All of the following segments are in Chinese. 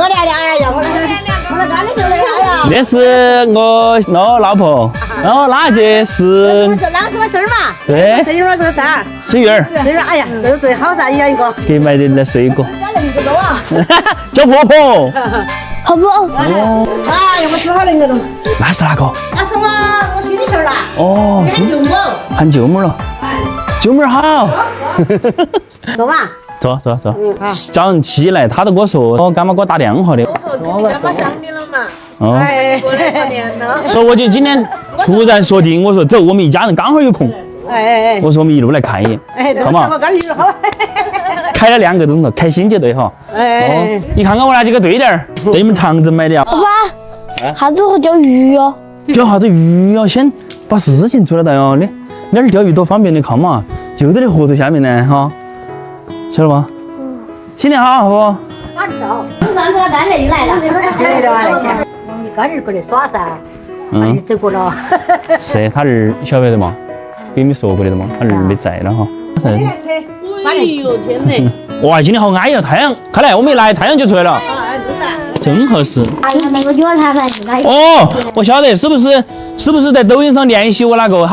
可怜的，哎呀，我那干的时候那个，哎呀。这是我老婆，然后那个是哪个是我孙儿嘛？对，孙女儿是个啥？水鱼儿，孙女儿，哎呀，这是最好噻，一人一个。给买的那水果，家人这个啊。叫婆婆。婆婆。哦。哎呀，我吃好那个了。那是哪个？那是我孙女媳妇啦。哦，你喊舅母。喊舅母了。舅母好。走嘛。走。早上起来，他都跟我说，我干妈给我打电话的。我说你干妈想你了嘛。哦。过来过年了。所以我就今天突然说定，我说走，我们一家人刚好有空。我说我们一路来看一眼，好嘛？我跟你好。开了2个钟头，开心就对哈。你看看我那几个对联儿，对你们长征买的啊。爸爸，啥子会钓鱼哦？钓啥子鱼啊？先把事情做了的哟。你哪儿钓鱼多方便，你看嘛，就在那河头下面呢哈，晓得吧？新年好，不？马上到，上次干爹又来了，来了那些，我们干儿过来耍噻，走过了。是他儿晓不晓得嘛？给你们说过的嘛？他儿没在了哈。哎呦天哪！哇，今天好安逸啊！太阳，看来我们一来太阳就出来了，真合适。那个女儿谈判是哪？哦，我晓得，是不是在抖音上联系我那个？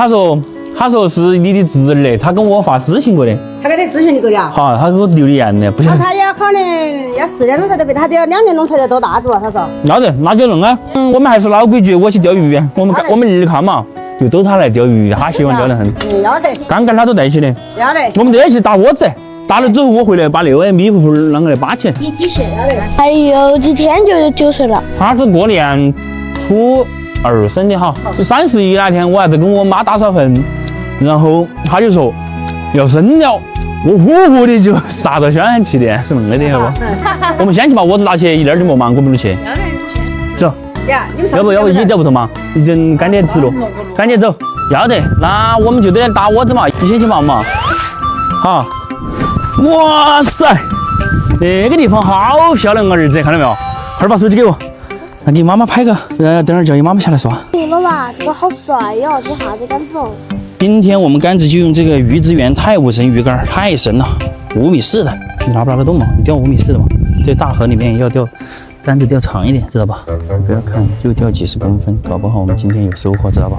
他说是你的侄儿，他跟我发私信过的。他给你咨询你过的啊？好，他给我留的言的，不晓得。他要可能要4年钟才得背，他得要2年钟才得多大子啊？他说。那就弄啊。我们还是老规矩，我去钓鱼。我们儿看嘛，就都他来钓鱼，他喜欢钓得很。要得。刚跟他都在一起的。要得。我们都在一起打窝子，打了之后我回来把那个米糊糊啷个来扒起来。你几岁？还有几天就9岁了。他是过年初2生的哈，就31那天我还在跟我妈打扫坟，然后他就说要生了。我呼的就杀到消氧气的，是那个的，要不？我们先去把窝子拿起，一点就没忙，我们就去。走。要不你钓不头嘛？你等干爹吃了，干爹走。要得，那我们就得打窝子嘛，你先去忙嘛。好。哇塞，那个地方好漂亮啊，儿子，看到没有？快把手机给我，那给妈妈拍个，等会儿叫你妈妈下来刷。妈妈，这个好帅哟，这啥子杆子哦？今天我们杆子就用这个鱼之源太武神鱼竿，太神了，5米4的，你拿不拿得动嘛？你钓5米4的嘛？这大河里面要钓杆子钓长一点，知道吧？不要看就钓几10公分，搞不好我们今天有收获，知道吧？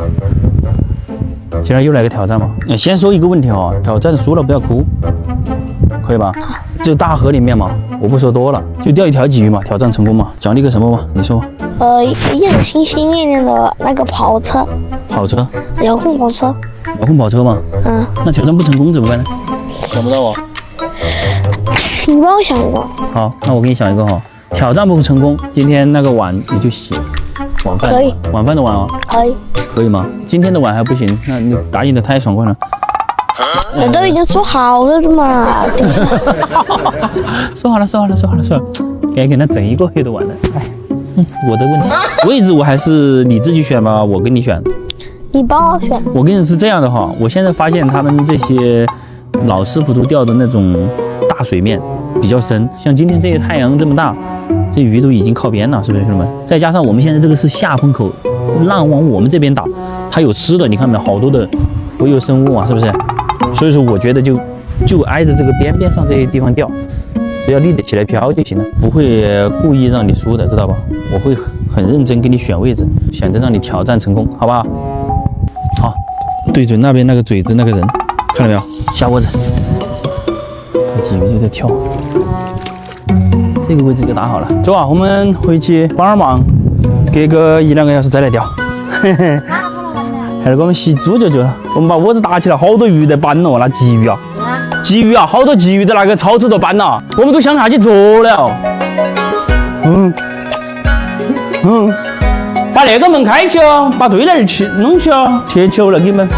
今天又来个挑战嘛？先说一个问题哦，挑战输了不要哭，可以吧？这大河里面嘛，我不说多了，就钓一条鲫鱼嘛，挑战成功嘛，奖励个什么嘛？你说？一个新一点的那个跑车。跑车？遥控跑车。遥控跑车嘛？那挑战不成功怎么办呢？想不到啊。你帮我想一个。好，那我给你想一个哈。挑战不成功，今天那个碗你就洗。晚饭可以。晚饭的碗啊？可以。可以吗？今天的碗还不行，那你答应的太爽快了。我都已经说好了的嘛。说好了。该给他整一个黑的碗了。我的问题，位置我还是你自己选吧，我跟你选。你帮我选。我跟你是这样的哈，我现在发现他们这些老师傅都钓的那种大水面比较深，像今天这个太阳这么大，这鱼都已经靠边了，是不是兄弟们？再加上我们现在这个是下风口，浪往我们这边打，它有吃的，你看没有？好多的浮游生物啊，是不是？所以说我觉得就挨着这个边边上这些地方钓，只要立得起来漂就行了，不会故意让你输的，知道吧？我会很认真给你选位置，选择让你挑战成功，好不好？好，对准那边那个嘴子那个人，看到没有？下窝子，看鲫鱼就在跳，这个位置就打好了。走啊，我们回去帮点忙，隔个1-2个小时再来钓。还是给我们洗猪就了，我们把窝子搭起来，好多鱼在搬了，那鲫鱼啊。鲫鱼啊，好多鲫鱼在那个草头都搬了，我们都想下去做了。把那个门开起哦，把对联去弄起哦，切球了给你们。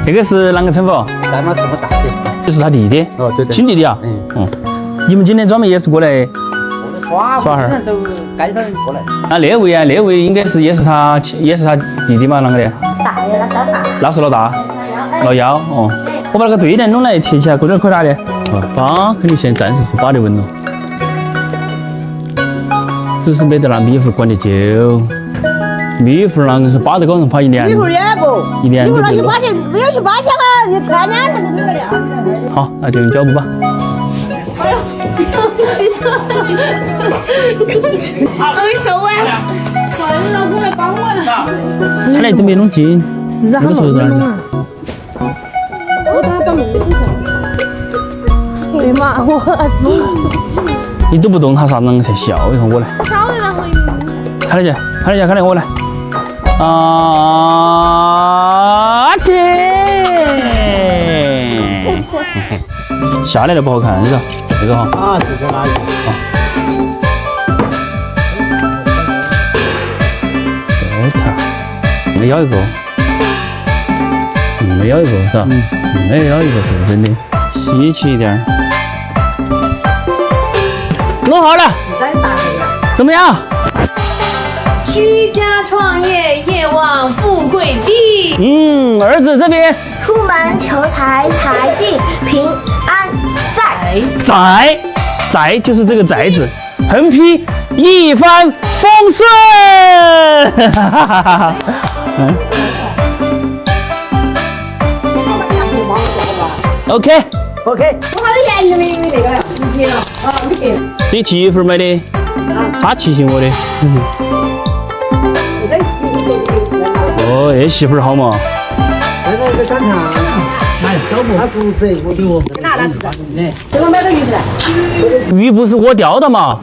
那个是啷个称呼？咱们什么大弟？这是他弟弟。哦，对。亲弟弟啊。你们今天专门也是过来耍哈儿？都街上人过来。那位啊，那位应该是也是他弟弟嘛，啷个的？大爷，那是老大，老幺哦。我把那个对联弄来贴起来，过点可大的。8肯定现在暂时是8的稳了，只是没得那米糊管得久。米糊啷个是扒得高上扒1年？米糊也不，1年就够了。8千，不要去8千啊！你3年才能那个量。好，那就用脚步吧。哎呦！我手啊！老公来帮我了。看来都没弄紧，是啊，那个手段子。我把把妹妹都哎呀妈，我你都不动，他啥子才笑？一会儿我来。晓得了，看得见，看得见，看得见，我来。啊姐，下来的不好看，是吧？这个哈。啊，这个哪一个？这条，没要一个，没要一个是吧？没要一个是真的，稀奇一点。弄好了，怎么样？居家创业，业旺富贵地。儿子这边出门求财，财进平安在。宅就是这个宅字，横批一帆风顺。OK， OK，我还是研究的那个直接了啊，你给。谁媳妇买的？他提醒我的。哦，这媳妇儿好嘛？那个干啥？他竹子我给我。这个买个鱼子来。鱼不是我钓的嘛？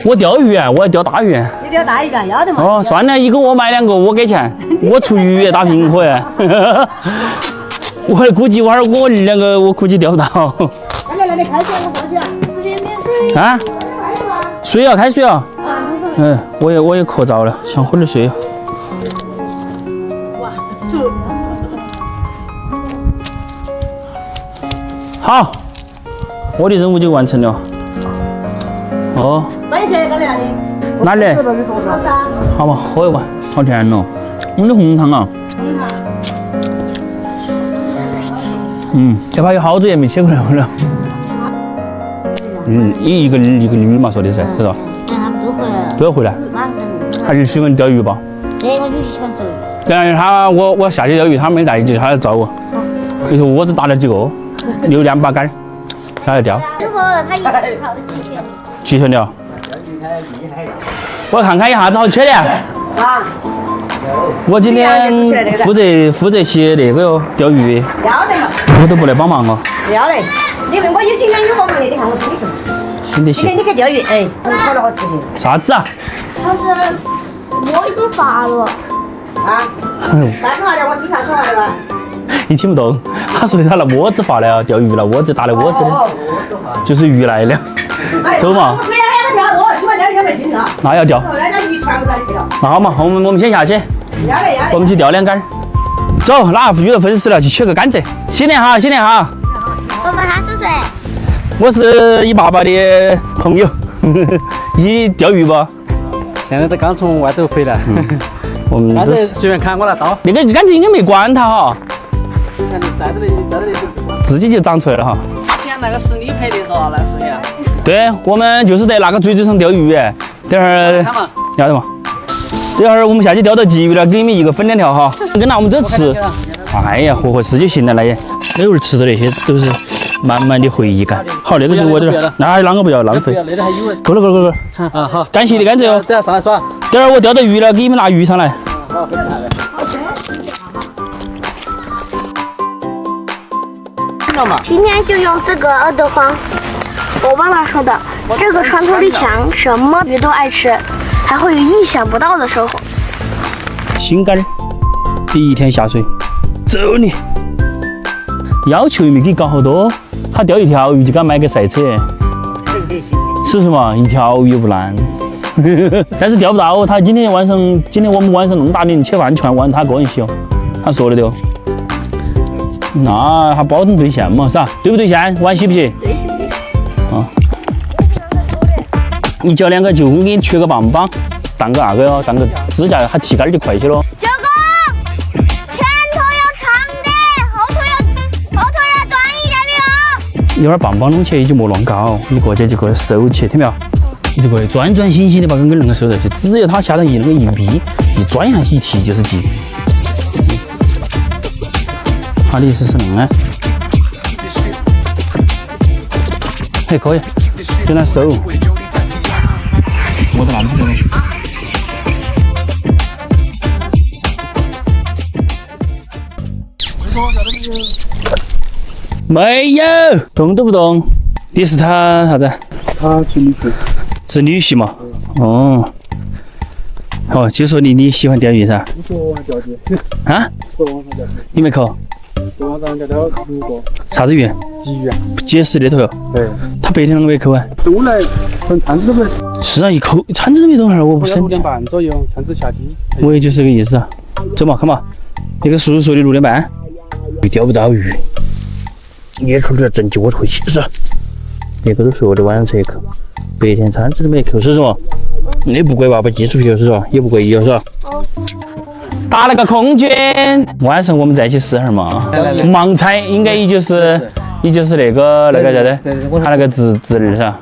我钓鱼啊，我要钓大鱼。你钓大鱼干要得嘛？哦，算了，一个我买2个，我给钱，我出鱼打平伙。我估计我2个，我估计钓不到。来，开水我过去。啊？水啊，开水啊。我也渴着了，想喝点水。好，我的任务就完成了。哦，那你现在来哪里？啥子啊？好嘛，喝一碗，好甜哦。我们的红糖啊。这把有好多年没切过来了。一个驴嘛说的是吧？但他们都回来了。不要回来，还是喜欢钓鱼吧？哎，我就是喜欢走。但是我下去钓鱼，他没带一起，他来找我。你说我只打了几个，6、2把杆，下来钓。最后他一直考的极限。极限钓。我看看一下子好缺的。啊，我今天负责起那个哟，钓鱼。要得嘛，我都不来帮忙哦。要得。你问我有今天有活没得？你看我推的行。兄弟些。今天你去钓鱼，哎，我巧了好事情。啥子啊？他是我已经发了。啊？啥子话的？我是啥子话的吧？你听不懂，他说的他拿窝子发来钓鱼了，窝子打的窝子的，就是鱼来了。走嘛。没有2个钓多，起码钓2百斤了。那要钓。那个鱼全部在里头。那好嘛，我们先下去，要得。我们去钓2杆。走，哪遇到粉丝了，去取个甘蔗。新年好，新年好。我们还是谁？我是你爸爸的朋友，你钓鱼不？现在都刚从外头回来。我们都是随便看我拿刀。那个杆子应该没管它哈，现在在这里，自己就长出来了哈。之前那个是你拍的是吧？那是呀。对，我们就是在那个坠上钓鱼。等会儿看嘛，要得嘛。等会儿我们下去钓到鲫鱼了，给你们1个分2条哈。跟拿我们这吃。哎呀，合适就行了，那也。那会儿吃的那些都是满满的回忆感。好，那个就我这儿，那还啷个不要浪费？那里还有。够了。啊好，感谢你甘蔗哟。等下上来耍。等会儿我钓到鱼了，给你们拿鱼上来。今天就用这个饿得慌。我妈妈说的，这个穿透力强，什么鱼都爱吃，还会有意想不到的收获。新杆儿，第1天下水，走你！要求也没给搞好多，他钓1条鱼就敢买个赛车，是不是嘛？1条鱼不烂，但是钓不到。他今天我们晚上弄大凌吃饭全玩他个人洗哦，他说了的哦。那还保证兑现嘛，是吧？对不兑现？碗洗不洗？对。啊。你叫2个就给你缺个棒棒，当个那个哟，当个支架，还提杆就快些咯。九哥，前头要长的，后头要短一点的哦。一会儿棒棒弄起也就莫乱搞，你过去就给它收起，听没有？你就过去专心心的把根根那个收上去，只要它下头一那个一逼，一转下去一提就是鲫。他的意思是那个，还可以，就来收。我在哪里？没有，动都不动。你是他啥子？他去旅行。是女婿嘛？哦。哦，就说你喜欢钓鱼噻？我昨晚钓的。啊？昨晚上钓的。你没扣？昨晚上钓到5个。啥子鱼？鲫鱼啊。结石那头哟。对。他白天啷个没扣啊？都来，从铲子都没。是啊，一扣铲子都没动哈，我不是。 5点半左右，铲子下地。我也就是这个意思啊。走嘛，看嘛，那个叔叔说的6点半，钓不到鱼，也出点整鸡窝回去是吧？别个都说的晚上才扣，白天铲子都没扣，是什么？那不贵吧？把寄出去是吧？也不贵，是吧？打了个空军，晚上我们再去试下嘛。盲猜应该也就是那个啥子，他那个侄儿是吧？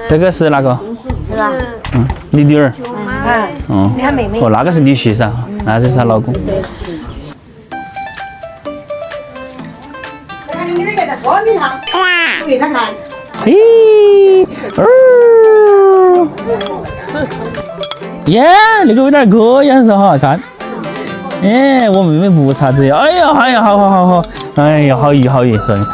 这个是哪个？是吧？你女儿。你看妹妹。哦，那个是女婿噻，那是她老公。看你女儿在锅米上，不给他看。嘿，耶，那个有点哥样式哈，看。哎，我妹妹不插嘴，哎呀，好，哎呀，好鱼，说的。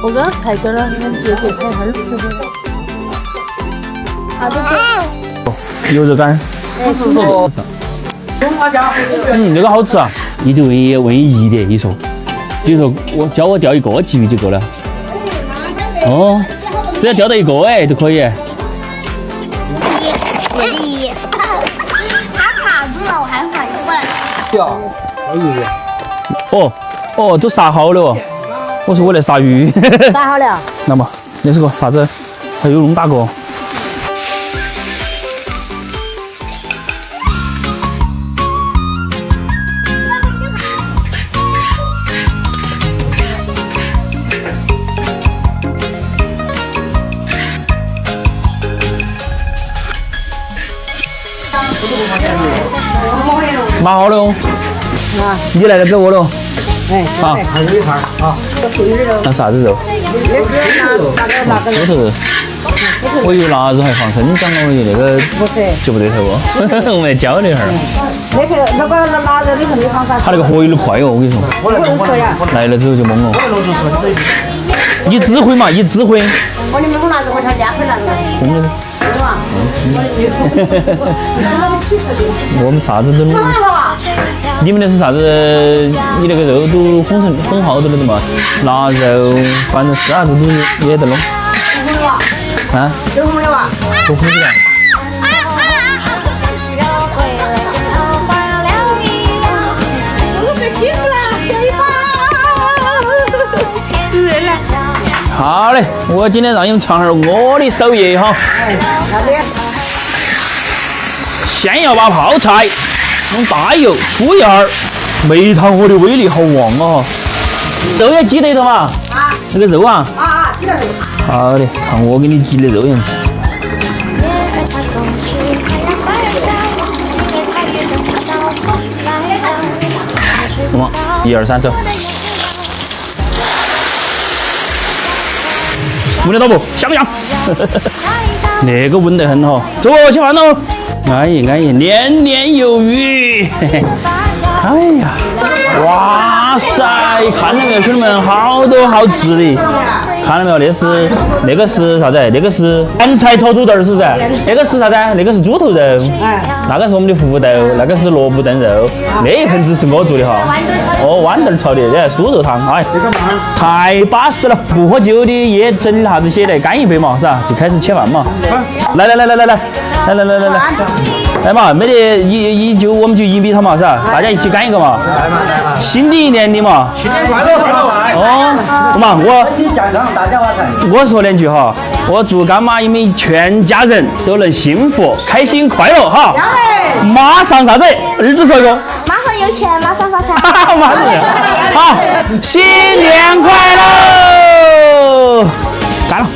我刚才叫了你们姐姐拍哈儿。好的，牛肉干。那个好吃啊，一对唯一的，你说，比如说我教我钓1个鲫鱼就够了。哦，只要钓到1个哎就可以。我的1。他卡住了，我还反应过来。钓，小鱼。哦，都杀好了哦。我说我来杀鱼。杀好了。那么，那是个啥子？还有那么大个。码好了哦。你来了给我了。哎，好。还有一盘啊。那啥子肉？猪头肉。我以为腊肉还放生姜了，我以为那个不是，就不对头哦。我们来教你一下儿。那个腊肉里头没放啥。他那个活有点快哦，我跟你说。我说呀，来了之后就懵了。你指挥嘛，一指挥。我你们弄腊肉，我才2份腊肉。是吧？我们啥子都弄。你们那是啥子？你那个肉都烘好多了的嘛？腊肉，反正是啥子都也得弄。啊？有红的吧？都红的。好嘞，我今天让你们尝下我的手艺哈。先要把泡菜用大油出一下儿，梅汤河的威力好旺哦。肉也挤得头嘛？啊。那个肉啊？挤得头。好的，看我给你挤的肉样子。什么？1、2、3，走。闻得到不？香不香？那个闻得很哈。走哦，吃饭喽！安逸，年年有余。哎呀，哇塞！看到没有，兄弟们，好多好吃的。看到没有？那个是啥子？那个是干菜炒土豆，是不是？那个是啥子？那个是猪头肉。那个是我们的胡豆，那个是萝卜炖肉。那一盆子是我做的哈。哦，豌豆炒的，这酥肉汤，哎，太巴适了！不喝酒的也整啥子些来干一杯嘛，是吧？就开始吃饭嘛。来，来嘛，没得我们就1米他嘛，是吧？大家一起干一个嘛。新的一年的嘛。新年快乐！哦，嘛，身体健康，大家发财。我说2句哈，我祝干妈你们全家人都能幸福、开心、快乐哈。马上啥子？儿子说一个。马上有钱，马上发财。马上有。好，新年快乐！干了。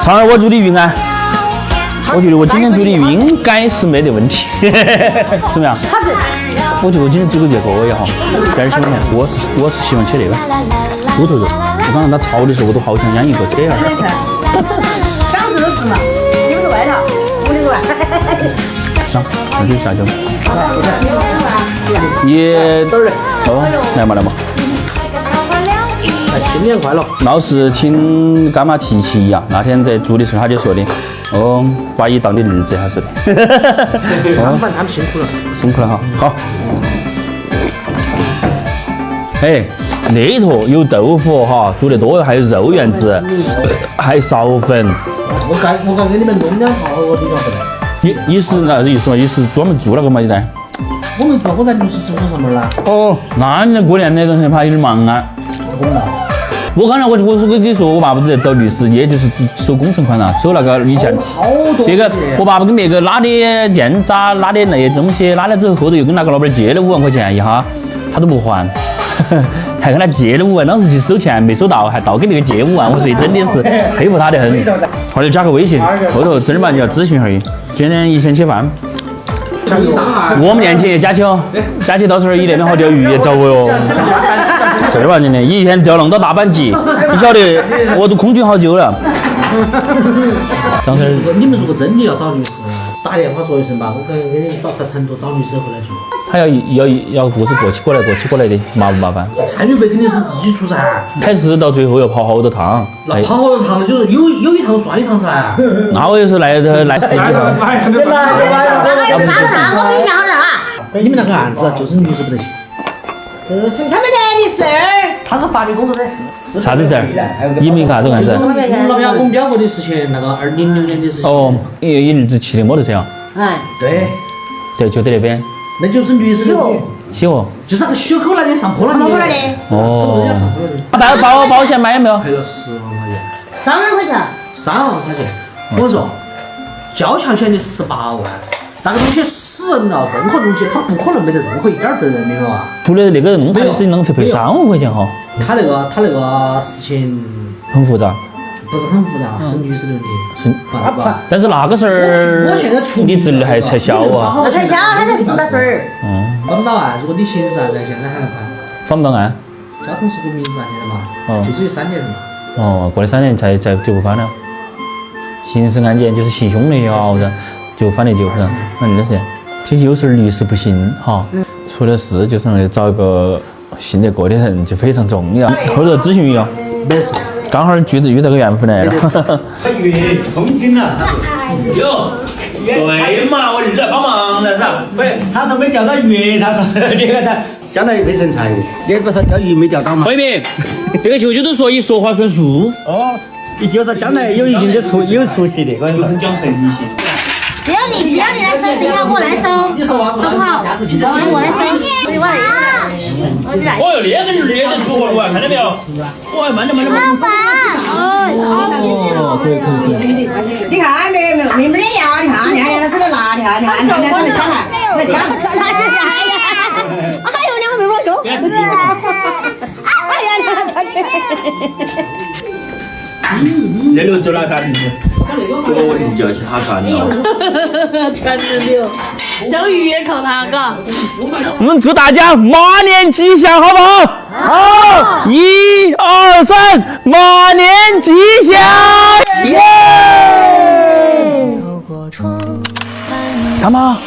唱我煮的鱼啊。我觉得我今天煮的鱼应该是没得问题，怎么样？我觉得我今天煮的这个也好，点儿喜欢。我是喜欢吃那个猪头肉。我刚才他吵的时候，我都好想养一个车儿。长子都是嘛，你们是外头，我的是吧？上，那就下酒。也哦，来嘛来嘛。新年快乐！老是听干妈提起呀，那天在煮的时候，他就说的，哦，把一档的日子，他说的。他们辛苦了，辛苦了哈，好。哎，那坨有豆腐哈，煮得多，还有肉圆子，还有苕粉。我该给你们弄两套，我比较不得。你是那意思嘛？你是专门做那个嘛？你在？我们做我在律师事务所上班啦。哦，那你过年那段时间怕有点忙啊。我刚才我是跟你说，我爸爸都在找律师，也就是收工程款呐，收那个以前好多。别个我爸爸跟别个拉的建渣，拉的那些东西，拉了之后后头又跟那个老板借了5万块钱一哈，他都不还。还跟他借了5万，当时去收钱没收到，还倒给别个借5万，我说真的是佩服他的很。后来加个微信，后头正儿八经要咨询下去。今天一起吃饭。我们年轻人佳琪哦，佳琪到时候一那边好钓鱼也找我哟。正儿八经的，一天钓弄到大班级，你晓得我都空军好久了。当时你们如果真的要找律师，打电话说一声吧，我可以给你找在成都找律师回来做。他要不是过期过来的，麻不麻烦？参与费肯定是自己出噻。开始到最后要跑好多趟，那跑好多趟就是有一趟算一趟噻。那我有时候来10几趟。我跟你讲好了啊，你们那个案子就是律师不得行。是他们家的事儿。他是法律工作者。啥子证？你们啥子案子？我们表过的事情，那个2006年的事情。哦，一日之骑的摩托车啊。哎，对，就在那边。那就是律师的西河。就是那个血口那里上坡那里。哦。保险买有没有？赔了10万块钱。 3万块钱。3万块钱。我说，交强险的18万，那个东西死人了，任何东西他不可能没得任何一点责任，明白吧？除了那个弄他的事情，能才赔3万块钱哈。他那个事情很复杂。不是很复杂，是律师的问题。是。但是那个事儿，你侄女还才小啊。那才小，他才18岁。翻不到案，如果你刑事案在现在还能翻。翻不到案。交通事故民事案件的嘛，就只有3年了嘛。哦，过了3年才就不翻了。刑事案件就是行凶那些啊，就翻得久是吧？那真的是。其实有时候律师不行哈，出了事就是为了找一个信得过的人就非常重要。后头咨询一下。没事。刚好遇到个缘分来了。他越通经了，有，对嘛，我一直在帮忙的是吧？喂，他说没钓到鱼，他说这个他将来会成才，你不是钓鱼没钓到吗？慧敏，这个舅舅都说你说话算数。哦，你就是将来有一定的有出息的，我跟你说。讲诚信。不要你来收，等下我来收，好不好？我来收，我来。哦哟，那个就列得出来，看到没有？哇，慢点。爸，哦，可以。你看没的要，你看那是个辣条，你看他来抢啊，来抢不出来，哎呦，2个没摸胸，哎呀，那路走哪干的？我一叫起他干了。全是牛，钓鱼也靠他，嘎。我们祝大家马年吉祥，好不好？好，1、2、3，马年吉祥！耶！干嘛？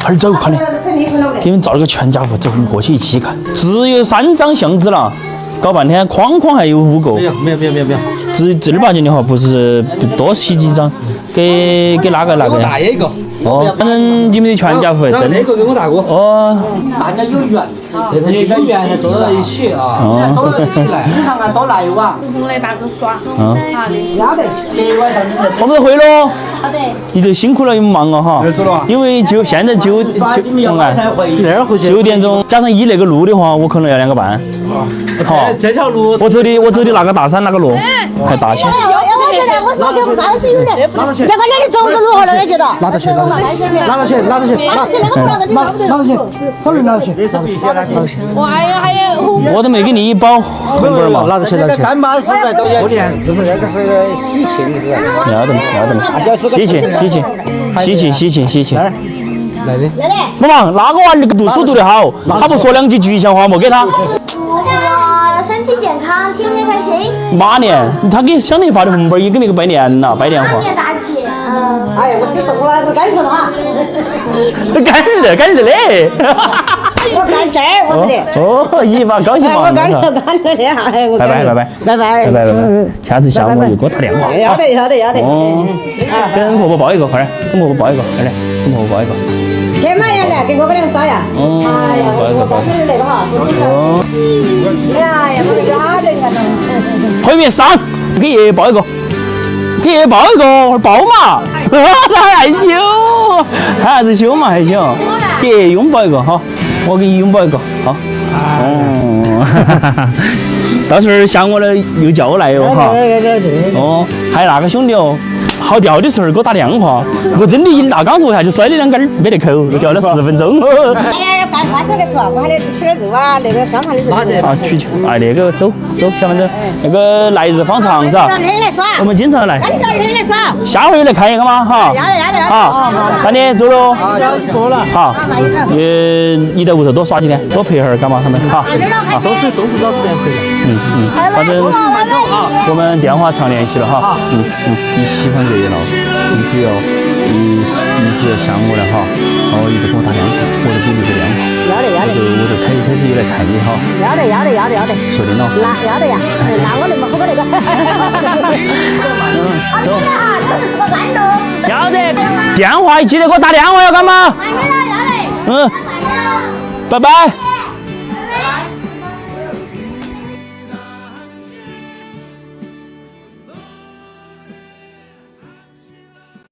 快点走，快点！给你们照了个全家福，走，我们过去一起看。只有3张相纸了，搞半天框还有5个。没有。正儿八经的话，不是多洗几张，给哪个？我大爷一个。哦，反正你们的全家福，那个给我大哥。哦。大家有缘，这些有缘坐到一起啊，都一起来，平常多来哇。我来大哥耍。好的。要得。这晚上你们。我们回喽。好的。你都辛苦了，你们忙了哈。因为现在9点钟，加上那个路的话，我可能要2个半。好。这条路。我走的那个大山那个路还大些。我说给我啥子有的，别个那里走是如何了？你觉得？拿得去，手里拿得去。我还有。我都没给你包红包嘛。拿得去。干妈是在都过年是不是？那个是喜庆是吧？要得喜庆。来的。妈妈，那个娃儿读书读得好，他不说2句吉祥话莫给他。我身体健康，天天开心。马年，他给小雷发的红包也给那个拜年了，拜年话。马年大吉。哎呀，我先说我干什么哈？干日嘞。我干事儿，我是的。哦，姨妈高兴嘛。我干的哈，拜拜。下次下午又给我打电话。要得。哦，跟婆婆抱一个，快点，跟婆婆抱一个，快点，跟婆婆抱一个。天马要来给我俩耍呀！哎呀，我告诉你那个哈，不是这样子。哎呀，我家人啊，后面上，给爷爷抱一个，给爷爷抱一个，抱嘛，他害羞，还子羞嘛还行，给爷爷拥抱一个哈，我给你拥抱一个，好。哦，到时候想我了又叫我来哟哈。哦，还有那个兄弟哦。好钓的时候给我打电话，我真的一拿钢索下就摔了2根，没得扣，钓了10分钟。干花手的时候，我喊你取点肉啊，那个香肠的肉。啊，取去，哎，那个收小分钟，那个来日方长是吧？我们经常来。下回来看一个吗？哈。要得。好，那你走喽。过了。好。你在屋头多耍几天，多陪会儿干嘛他们？好。中途找时间回来。反正我们电话常联系了哈。你喜欢这些了，你只要想我了哈，然后一直给我打电话，我就给你个电话。要得。我就开车子也来看你哈。要得。说的喏。要得呀，那我那么好个那个。走。这就是个弯路。要得，电话记得给我打电话要干嘛？要得。拜拜。